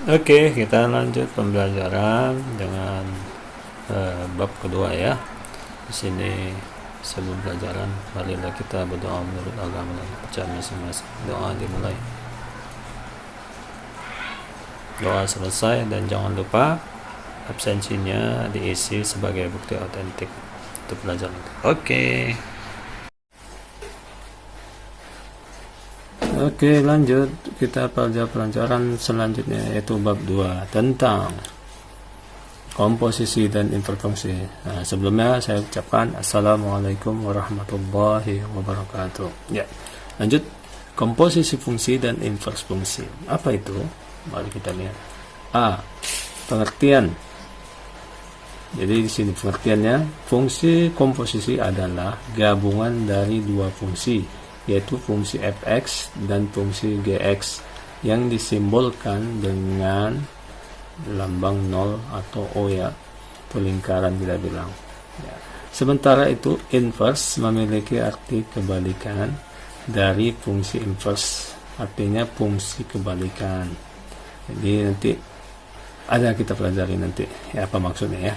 Oke, kita lanjut pembelajaran dengan bab kedua ya. Di sini sebelum pelajaran, marilah kita berdoa menurut agama dan kepercayaan masing-masing. Doa dimulai. Doa selesai dan jangan lupa absensinya diisi sebagai bukti autentik untuk pelajaran. Oke, lanjut kita pada pelajaran selanjutnya yaitu bab 2 tentang komposisi dan interfungsi. Nah, sebelumnya saya ucapkan Assalamualaikum warahmatullahi wabarakatuh. Ya, lanjut komposisi fungsi dan invers fungsi. Apa itu? Mari kita lihat. A. Pengertian. Jadi di sini pengertiannya, fungsi komposisi adalah gabungan dari dua fungsi, yaitu fungsi fx dan fungsi gx yang disimbolkan dengan lambang 0 atau O ya, itu lingkaran kita bilang ya. Sementara itu inverse memiliki arti kebalikan dari fungsi inverse, artinya fungsi kebalikan. Jadi nanti ada kita pelajari nanti ya apa maksudnya ya.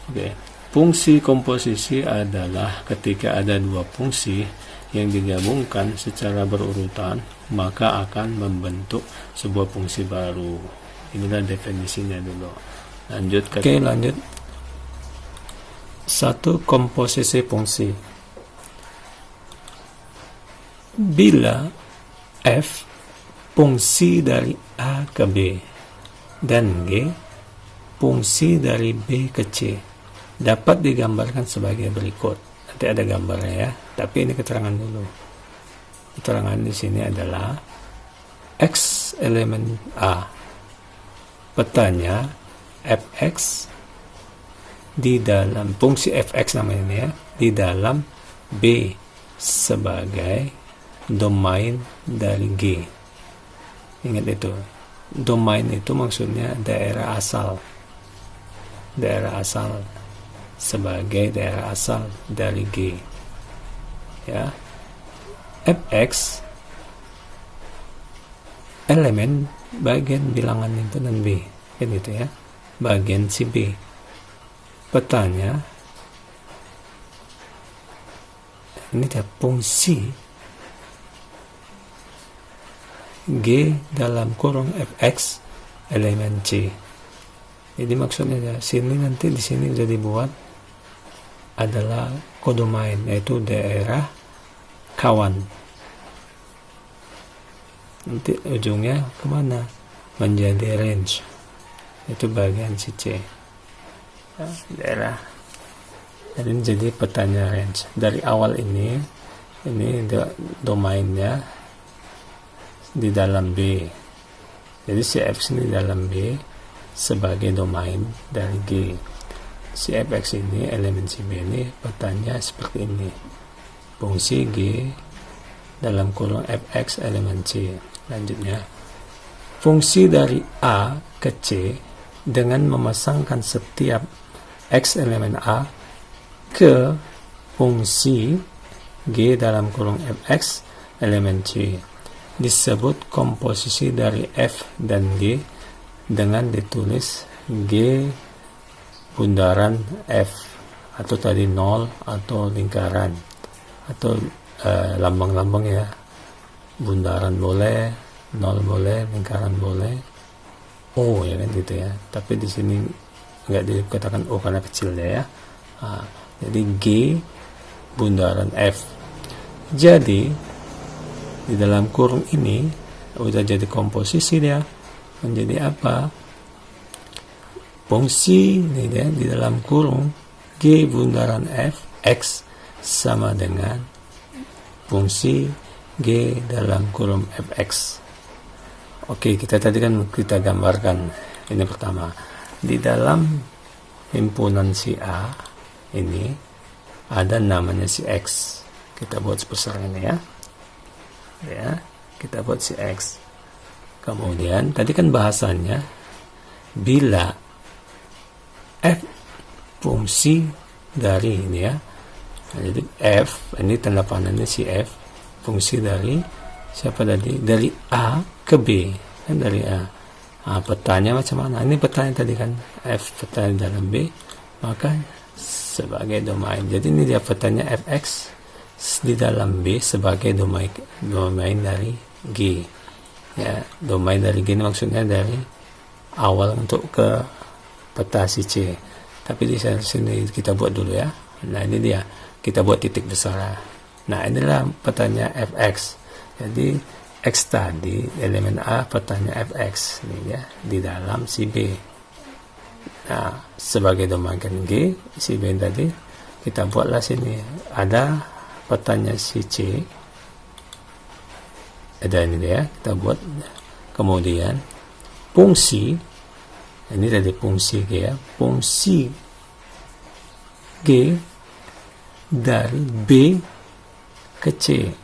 Oke. Fungsi komposisi adalah ketika ada dua fungsi yang digabungkan secara berurutan, maka akan membentuk sebuah fungsi baru. Inilah definisinya dulu. Lanjut. Oke, lanjut. Satu, komposisi fungsi. Bila f fungsi dari A ke B dan G fungsi dari B ke C dapat digambarkan sebagai berikut. Nanti ada gambarnya ya, tapi ini keterangan dulu. Keterangan di sini adalah X elemen A, petanya fx di dalam fungsi fx namanya ini ya, di dalam B sebagai domain dari G. Ingat itu, domain itu maksudnya daerah asal sebagai daerah asal dari G ya. Fx elemen bagian bilangan itu dan B kan gitu ya, bagian si B. Petanya ini ada fungsi G dalam kurung fx elemen C. Jadi maksudnya ya, sini nanti di sini sudah dibuat adalah kodomain, yaitu daerah kawan. Nanti ujungnya kemana? Menjadi range, itu bagian si C ya, daerah. Jadi menjadi petanya range. Dari awal ini domainnya di dalam B. Jadi si F ini di dalam B sebagai domain dari G. Si fx ini elemen si B ini petanya seperti ini, fungsi G dalam kurung fx elemen C. Lanjutnya, fungsi dari A ke C dengan memasangkan setiap x elemen A ke fungsi G dalam kurung fx elemen C disebut komposisi dari F dan G dengan ditulis G bundaran F, atau tadi 0 atau lingkaran atau lambang-lambang ya, bundaran boleh, 0 boleh, lingkaran boleh, O ya kan gitu ya. Tapi di sini nggak dikatakan O karena kecil ya. Jadi G bundaran F. Jadi di dalam kurung ini udah jadi komposisi dia, menjadi apa? Fungsi ini dia di dalam kurung G bundaran F X sama dengan fungsi G dalam kurung Fx. Oke, kita tadi kan kita gambarkan ini pertama. Di dalam himpunan si A ini ada namanya si X. Kita buat seperti ini ya. Ya, kita buat si X. Kemudian tadi kan bahasanya bila F fungsi dari ini ya. Nah, jadi F ini tanda panahnya si F fungsi dari siapa tadi? Dari A ke B kan, dari A. Petanya macam mana? Ini petanya tadi kan, F petanya dalam B, maka sebagai domain. Jadi ini dia petanya Fx di dalam B sebagai domain dari G. Ya, domain dari G ini maksudnya dari awal untuk ke peta si C. Tapi di sini kita buat dulu ya. Nah ini dia, kita buat titik besar. Nah inilah petanya Fx. Jadi X tadi elemen A petanya Fx ini ya di dalam si B. Nah sebagai domain G si B tadi kita buatlah sini ada petanya si C, ada ini dia kita buat, kemudian fungsi ini tadi fungsi G ya, fungsi G dari B ke C.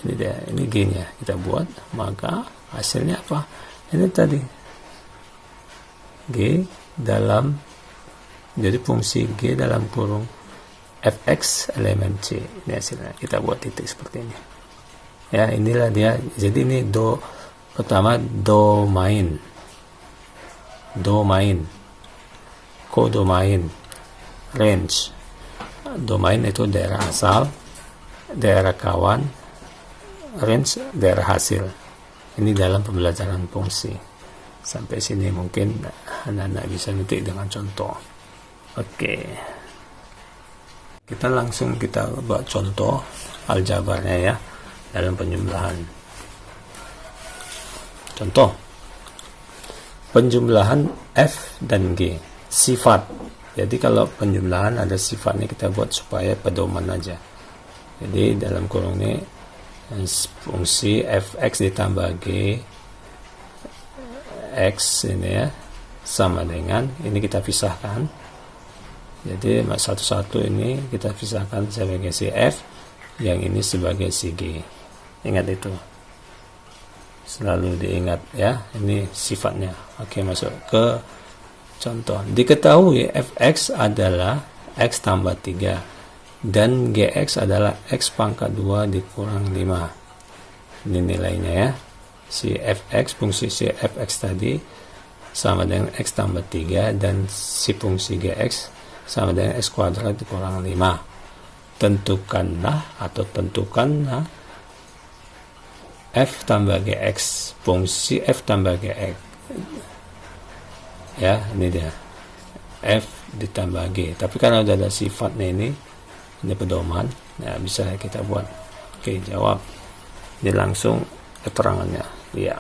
Ini dia, ini G-nya kita buat, maka hasilnya apa? Ini tadi G dalam, jadi fungsi G dalam kurung Fx elemen C. Ini hasilnya, kita buat titik seperti ini. Ya, inilah dia. Jadi ini pertama domain, kodomain, range. Domain itu daerah asal, daerah kawan, range daerah hasil. Ini dalam pembelajaran fungsi. Sampai sini mungkin anak-anak bisa ngetik dengan contoh. Oke, kita langsung buat contoh aljabarnya ya dalam penjumlahan. Contoh penjumlahan F dan G, sifat. Jadi kalau penjumlahan ada sifatnya, kita buat supaya pedoman aja. Jadi dalam kurung ini fungsi Fx ditambah G X ini ya sama dengan, ini kita pisahkan. Jadi satu-satu ini kita pisahkan sebagai si F, yang ini sebagai si G. Ingat itu, selalu diingat ya, ini sifatnya. Oke, masuk ke contoh. Diketahui Fx adalah X tambah 3 dan Gx adalah X pangkat 2 dikurang 5. Ini nilainya ya. Si Fx, fungsi si Fx tadi sama dengan X tambah 3 dan si fungsi Gx sama dengan X kuadrat dikurang 5. Tentukanlah F tambah Gx, fungsi F tambah Gx. Ya, ini dia. F ditambah G. Tapi karena udah ada sifatnya ini pedoman, nah bisa kita buat. Oke, jawab. Ini langsung keterangannya. Ya.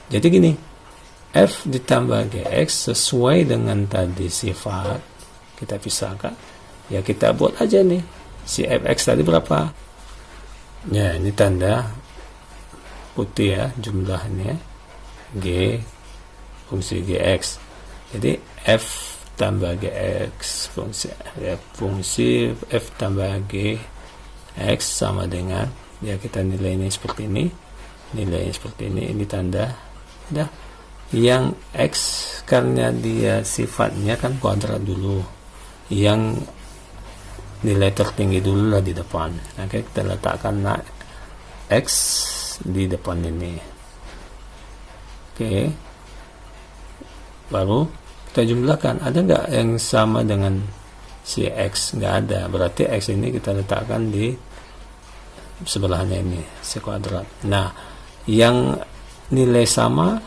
Jadi gini, F ditambah Gx sesuai dengan tadi sifat, kita pisahkan. Ya kita buat aja nih. Si Fx tadi berapa? Ya, ini tanda putih ya, jumlahnya. G fungsi Gx. Jadi F tambah Gx fungsi F tambah G X sama dengan, ya kita nilainya seperti ini, ini tanda dah. Yang X karena dia sifatnya kan kuadrat dulu, yang nilai tertinggi dulu lah di depan. Nah kita letakkan X di depan ini. Oke, baru kita jumlahkan. Ada nggak yang sama dengan si X? Nggak ada. Berarti X ini kita letakkan di sebelahnya ini, si kuadrat. Nah, yang nilai sama,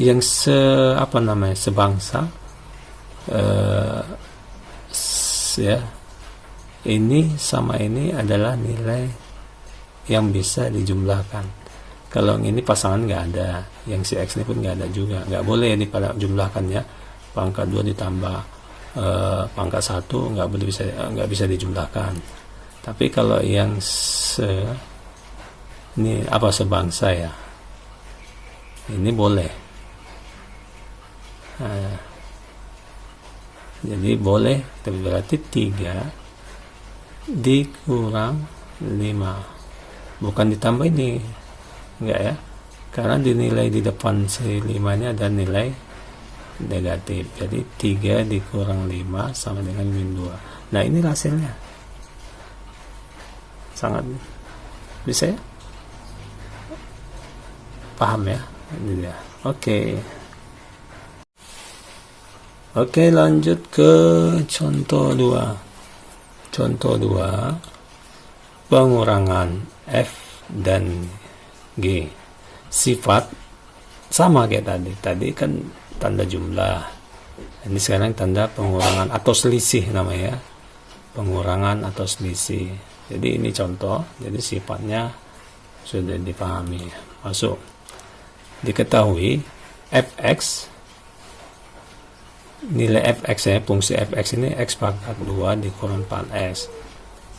yang sebangsa, ya, ini sama ini adalah nilai yang bisa dijumlahkan. Kalau ini pasangan nggak ada, yang si X ini pun nggak ada juga. Nggak boleh dijumlahkannya. Pangkat 2 ditambah pangkat 1 nggak bisa dijumlahkan. Tapi kalau yang ini sebangsa ya, ini boleh. Nah, jadi boleh, tapi berarti 3 dikurang 5, bukan ditambah ini, enggak ya, karena dinilai di depan si 5 ini ada nilai negatif. Jadi 3 dikurang 5 sama dengan min 2. Nah ini hasilnya. Sangat bisa ya? Paham ya? Ini dia. Oke. Oke, lanjut ke contoh 2. Contoh 2, pengurangan F dan G. Sifat sama kayak tadi. Tadi kan tanda jumlah. Ini sekarang tanda pengurangan atau selisih namanya. Pengurangan atau selisih. Jadi ini contoh. Jadi sifatnya sudah dipahami. Masuk. Diketahui fx, nilai fx ya, fungsi fx ini x pangkat 2 dikurang 4x,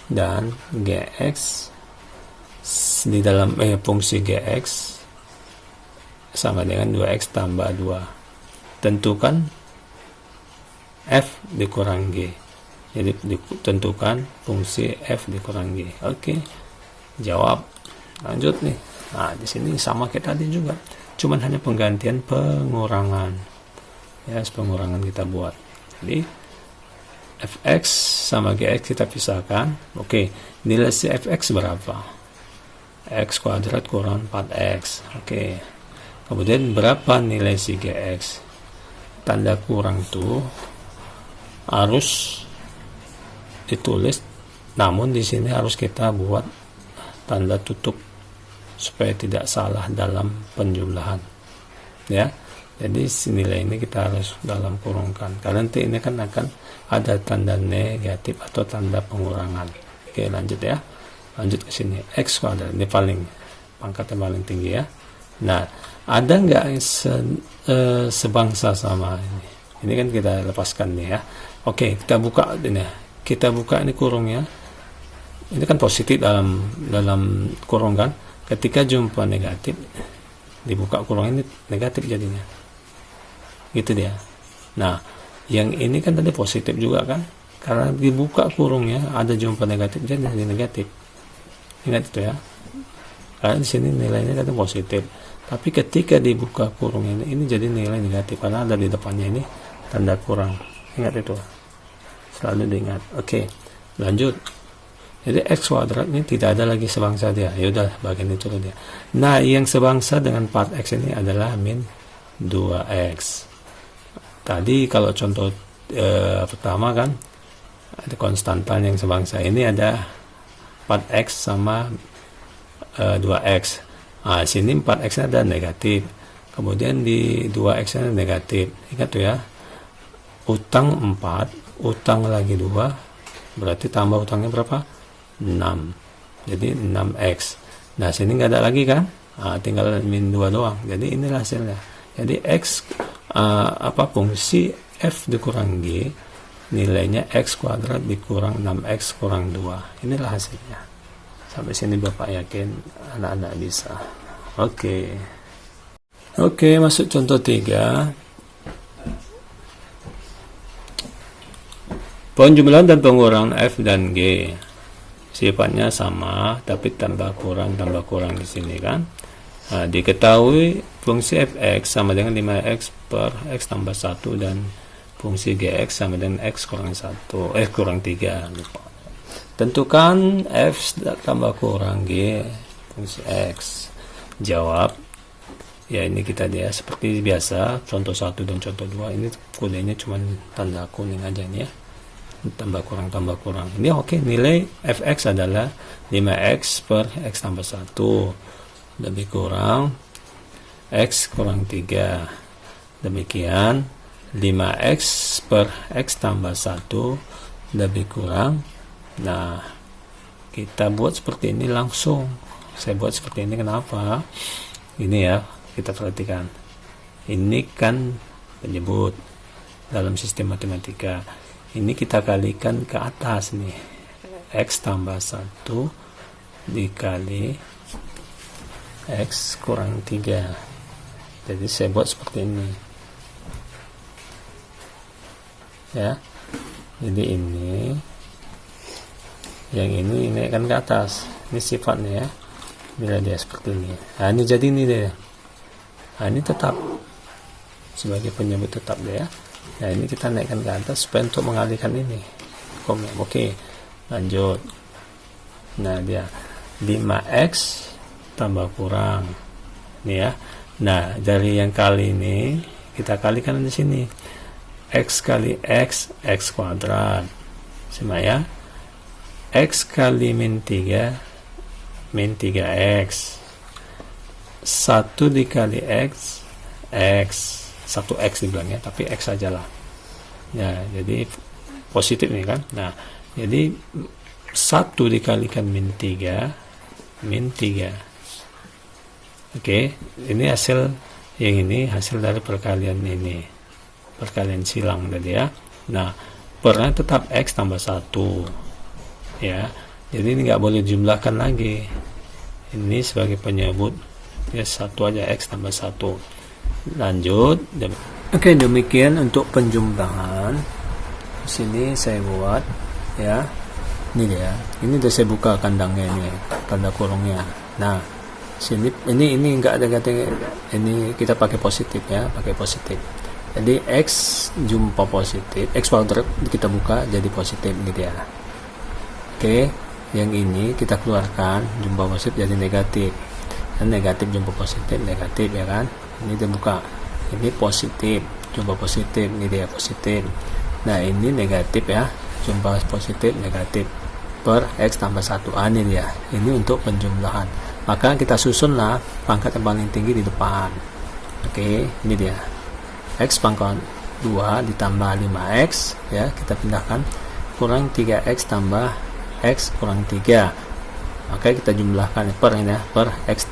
dan gx di dalam fungsi gx sama dengan 2x tambah 2. Tentukan f dikurang g. Jadi ditentukan fungsi f dikurang g. Oke, jawab. Lanjut nih. Nah, di sini sama kayak tadi juga, cuman hanya penggantian pengurangan. Ya, pengurangan kita buat. Jadi fx sama gx kita pisahkan. Oke, nilai si fx berapa? X kuadrat kurang 4x. Oke. Kemudian berapa nilai si gx? Tanda kurang tuh harus ditulis, namun di sini harus kita buat tanda tutup supaya tidak salah dalam penjumlahan. Ya. Jadi nilai ini kita harus dalam kurungkan, karena nanti ini kan akan ada tanda negatif atau tanda pengurangan. Oke, lanjut ya. Lanjut ke sini. X kuadrat ini paling pangkatnya paling tinggi ya. Nah, ada nggak sebangsa sama ini? Ini kan kita lepaskan nih ya. Oke, kita buka ini. Kita buka ini kurungnya. Ini kan positif dalam kurung kan. Ketika jumpa negatif, dibuka kurung ini negatif jadinya. Gitu dia. Nah, yang ini kan tadi positif juga kan, karena dibuka kurungnya ada jumpa negatif jadi negatif. Ingat itu ya, karena di sini nilainya tadi positif, tapi ketika dibuka kurung ini jadi nilai negatif karena ada di depannya ini tanda kurang. Ingat itu, selalu diingat. Oke, lanjut. Jadi x kuadrat ini tidak ada lagi sebangsa dia. Yaudah, bagian itu dia. Nah, yang sebangsa dengan part x ini adalah min 2x. Tadi kalau contoh pertama kan ada konstantan yang sebangsa, ini ada 4x sama 2x. Nah, sini 4x ada negatif, kemudian di 2x nya negatif. Ingat tuh ya, utang 4, utang lagi 2, berarti tambah utangnya berapa? 6. Jadi 6x. Nah, sini nggak ada lagi kan, tinggal min 2 doang. Jadi inilah hasilnya. Jadi x fungsi f dikurang g, nilainya x kuadrat dikurang 6x kurang 2. Inilah hasilnya. Sampai sini Bapak yakin anak-anak bisa. Oke, masuk contoh 3. Penjumlahan dan pengurangan f dan g sifatnya sama, tapi tambah kurang di sini kan. Nah, diketahui fungsi fx sama dengan 5x per x tambah 1 dan fungsi gx sama dengan x kurang 3. Lupa. Tentukan f tambah kurang g fungsi x. Jawab. Ya, ini kita dia seperti biasa, contoh 1 dan contoh 2 ini kodenya cuma tanda kuning aja nih ya. Tambah kurang. Ini oke, nilai fx adalah 5x per x tambah 1 lebih kurang x kurang 3. Demikian 5x per x tambah 1 lebih kurang. Nah, kita buat seperti ini langsung. Saya buat seperti ini kenapa? Ini ya, kita perhatikan. Ini kan penyebut dalam sistem matematika. Ini kita kalikan ke atas nih. X tambah 1 dikali x kurang 3. Jadi saya buat seperti ini ya. Jadi ini yang ini naikkan ke atas, ini sifatnya ya, bila dia seperti ini. Nah, ini jadi ini deh. Nah, ini tetap sebagai penyebut tetap dia ya. Nah, ini kita naikkan ke atas supaya untuk mengalihkan ini. Oke, lanjut. Nah, dia 5x tambah kurang ini ya. Nah, dari yang kali ini kita kalikan di sini. X kali X, X kuadrat. Sama ya. X kali min 3, min 3X. 1 dikali X, X. 1X dibilangnya, tapi X saja lah. Ya, jadi positif nih kan. Nah, jadi 1 dikalikan min 3, min 3. Oke, ini hasil yang ini hasil dari perkalian ini. Perkalian silang tadi ya. Nah, pernya tetap X tambah 1. Ya. Jadi ini nggak boleh jumlahkan lagi. Ini sebagai penyebut. Ya, 1 aja X tambah 1. Lanjut. Oke, demikian untuk penjumlahan. Di sini saya buat ya. Ini dia. Ini udah saya buka kandangnya ini, tanda kurungnya. Nah, sini ini enggak ada kata ini, kita pakai positif ya, pakai positif. Jadi X jumpa positif, X kuadrat kita buka jadi positif gitu ya. Oke, yang ini kita keluarkan jumpa positif jadi negatif. Dan negatif jumpa positif, negatif ya kan. Ini kita buka. Ini positif, jumpa positif, ini dia positif. Nah, ini negatif ya, jumpa positif, negatif per X tambah 1. Ini dia. Ini untuk penjumlahan. Maka kita susunlah pangkat yang paling tinggi di depan. Oke, ini dia. X pangkat 2 ditambah 5X ya, kita pindahkan, kurang 3X tambah X kurang 3. Maka kita jumlahkan per ini ya, per X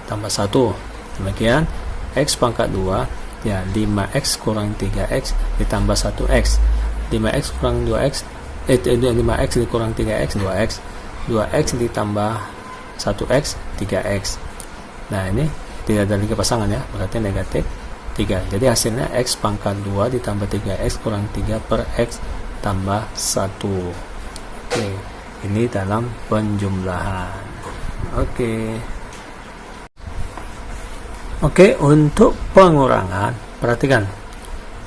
tambah 1. Demikian X pangkat 2 ya, 5X kurang 3X ditambah 1X. 5X kurang 2X 5X dikurang 3X 2X. 2X ditambah 1X 3X. Nah, ini tidak ada lagi pasangan ya, berarti negatif 3. Jadi hasilnya X pangkat 2 ditambah 3X kurang 3 per X tambah 1. Oke, ini dalam penjumlahan. Oke, untuk pengurangan, perhatikan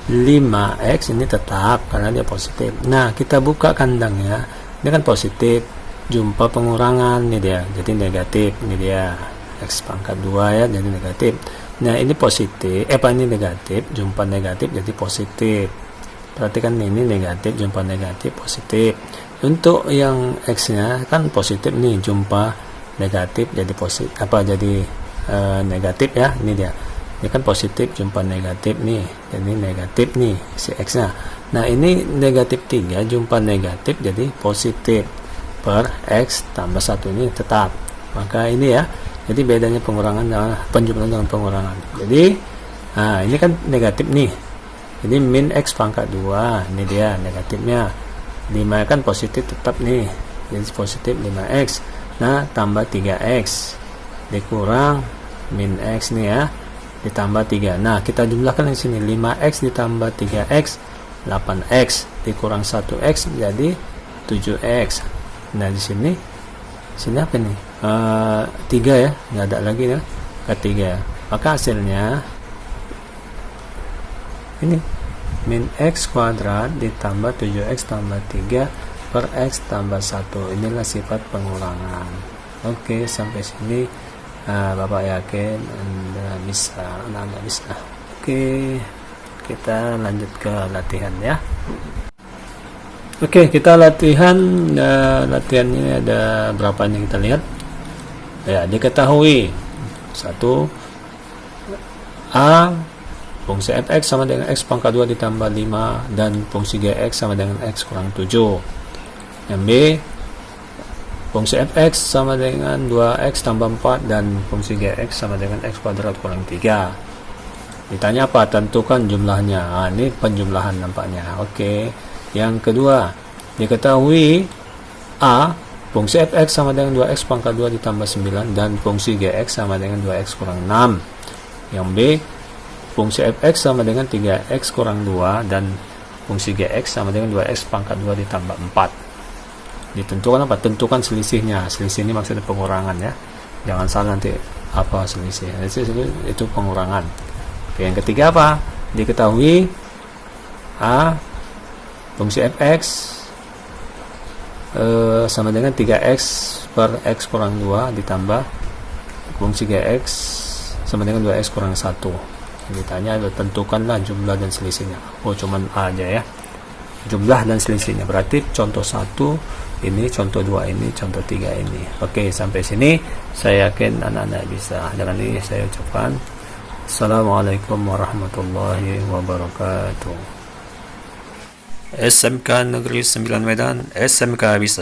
5X ini tetap karena dia positif. Nah, kita buka kandangnya, ini kan positif, jumpa pengurangan nih dia, jadi negatif. Ini dia X pangkat 2 ya, jadi negatif. Nah, ini positif, ini negatif, jumpa negatif jadi positif. Perhatikan ini negatif, jumpa negatif, positif. Untuk yang X-nya kan positif nih, jumpa negatif jadi positif, jadi negatif ya. Ini dia. Ini kan positif, jumpa negatif nih. Jadi negatif nih si X-nya. Nah, ini negatif 3, jumpa negatif jadi positif per X tambah 1 ini tetap. Maka ini ya. Jadi bedanya pengurangan dengan penjumlahan dengan pengurangan. Jadi ini kan negatif nih. Jadi min X pangkat 2, ini dia negatifnya. 5 kan positif tetap nih. Jadi positif 5X. Nah, tambah 3X dikurang min X nih ya, ditambah 3. Nah, kita jumlahkan di sini 5X ditambah 3X 8X dikurang 1X jadi 7X. Nah, di sini apa nih? 3 ya, nggak ada lagi ya, ketiga. Maka hasilnya ini min X kuadrat ditambah 7X tambah 3 per X tambah 1. Inilah sifat pengurangan. Oke, sampai sini Bapak yakin Anda bisa, anak-anak bisa. Oke, kita lanjut ke latihan ya. Oke, kita latihan. Latihan ini ada berapa nih, kita lihat ya. Diketahui 1 A fungsi fx sama dengan x pangkat 2 ditambah 5 dan fungsi gx sama dengan x kurang 7. Yang B, fungsi fx sama dengan 2x tambah 4 dan fungsi gx sama dengan x kuadrat kurang 3. Ditanya apa? Tentukan jumlahnya. Ini penjumlahan nampaknya. Oke. Yang kedua, diketahui A, fungsi fx sama dengan 2x pangkat 2 ditambah 9 dan fungsi gx sama dengan 2x kurang 6. Yang B, fungsi fx sama dengan 3x kurang 2 dan fungsi gx sama dengan 2x pangkat 2 ditambah 4. Ditentukan apa? Tentukan selisihnya. Selisih ini maksudnya pengurangan ya. Jangan salah nanti apa selisih. Itu pengurangan. Oke, yang ketiga apa? Diketahui A, fungsi fx sama dengan 3x per x kurang 2 ditambah fungsi gx sama dengan 2x kurang 1. Yang ditanya tentukanlah jumlah dan selisihnya. Oh, cuman A aja ya. Jumlah dan selisihnya. Berarti contoh 1 ini, contoh 2 ini, contoh 3 ini. Oke, sampai sini saya yakin anak-anak bisa. Dengan ini saya ucapkan Assalamualaikum warahmatullahi wabarakatuh. SMK Negeri 9 Medan, SMK bisa.